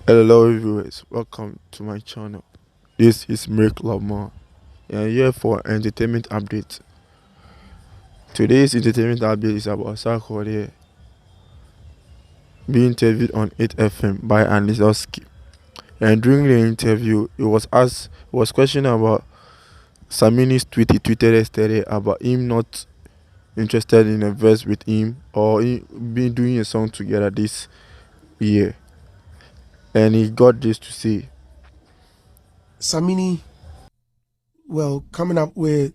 Hello viewers, welcome to my channel. This is Miracle Lamar. And I'm here for entertainment update. Today's entertainment update is about Sarkodie being interviewed on 8FM by Anisoski. And during the interview, it was questioned about Samini's tweet he tweeted yesterday about him not interested in a verse with him or being doing a song together this year. And he got this to say. Samini, well, coming up with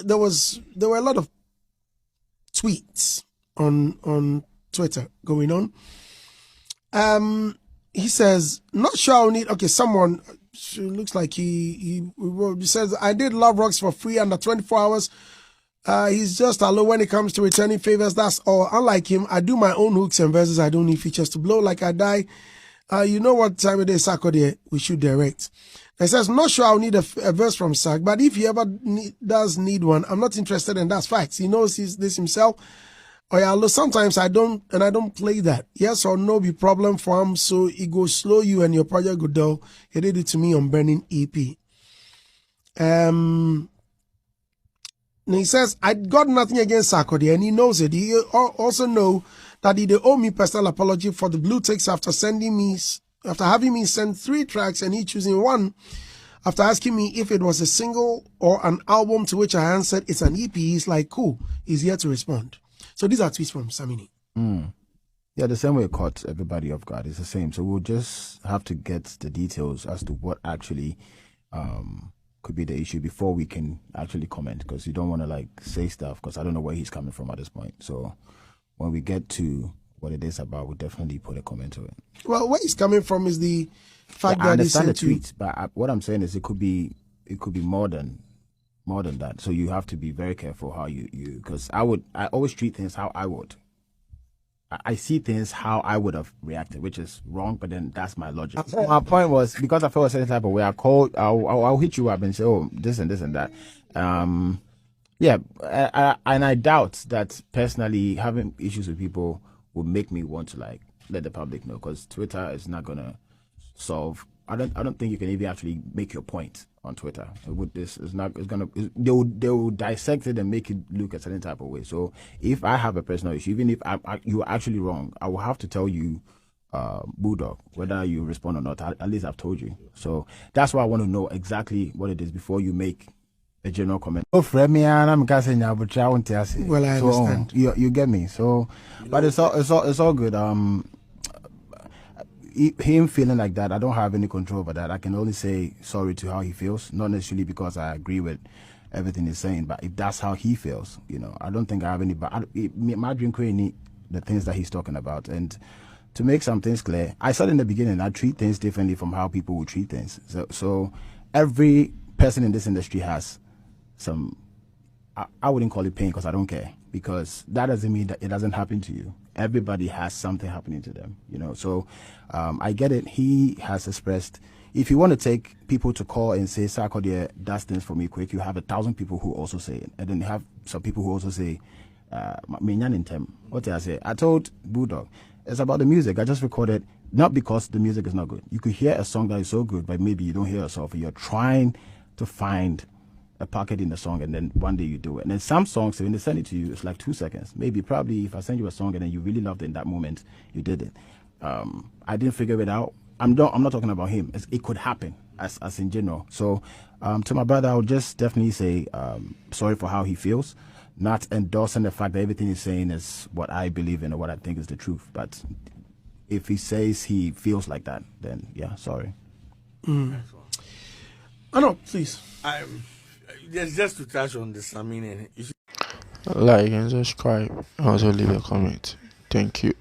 there were a lot of tweets on Twitter going on. He says, not sure I'll need, okay, someone, looks like he says, I did Love Rocks for free under 24 hours. He's just hello when it comes to returning favors, that's all. Unlike him, I do my own hooks and verses. I don't need features to blow like I die. You know what time it is, Sarkodie, we should direct. He says, not sure I'll need a verse from Sark, but if he ever does need one, I'm not interested, and that's facts. He knows this himself. Oh yeah, look, sometimes I don't play that. Yes or no be problem for him, so it go slow you and your project go dull. He did it to me on Burning EP. And he says, I got nothing against Sarkodie, and he knows it. He also know that he owe me personal apology for the blue ticks after having me send 3 tracks and he choosing one. After asking me if it was a single or an album, to which I answered it's an EP. He's like, cool. He's here to respond. So these are tweets from Samini. Yeah, the same way it caught everybody off guard. It's the same. So we'll just have to get the details as to what actually could be the issue before we can actually comment, because you don't want to like say stuff, because I don't know where he's coming from at this point. So when we get to what it is about, we'll definitely put a comment to it. Well, where he's coming from is the fact that I understand the to tweets, but what I'm saying is it could be more than that. So you have to be very careful how you because I always treat things how I would. I see things how I would have reacted, which is wrong, but then that's my logic. My point was, because I felt a certain type of way, I'll hit you up and say, oh, this and this and that. Yeah, and I doubt that personally having issues with people would make me want to like let the public know, because Twitter is not gonna solve. I don't think you can even actually make your point on Twitter. They will dissect it and make it look a certain type of way. So if I have a personal issue, even if you're actually wrong, I will have to tell you, Bulldog, whether you respond or not. At least I've told you. So that's why I want to know exactly what it is before you make a general comment. Well, I understand. You get me. So, but it's all good. Him feeling like that, I don't have any control over that. I can only say sorry to how he feels, not necessarily because I agree with everything he's saying, but if that's how he feels, I don't think I have any. But my dream creating the things that he's talking about, and to make some things clear, I said in the beginning, I treat things differently from how people would treat things. So every person in this industry has some. I wouldn't call it pain, because I don't care, because that doesn't mean that it doesn't happen to you. Everybody has something happening to them, so I get it. He has expressed, if you want to take people to call and say Sarkodie does things for me quick, you have 1,000 people who also say it, and then you have some people who also say what did I say? I told Bulldog it's about the music. I just recorded, not because the music is not good. You could hear a song that is so good, but maybe you don't hear yourself, and you're trying to find a pocket in the song, and then one day you do it. And then some songs, when they send it to you, it's like 2 seconds. Maybe probably if I send you a song and then you really loved it in that moment, you did it. I didn't figure it out. I'm not talking about him. It could happen as in general. So to my brother, I would just definitely say sorry for how he feels, not endorsing the fact that everything he's saying is what I believe in or what I think is the truth. But if he says he feels like that, then yeah, sorry. I know, please. Just to touch on the Samini, Like and subscribe, and also leave a comment. Thank you.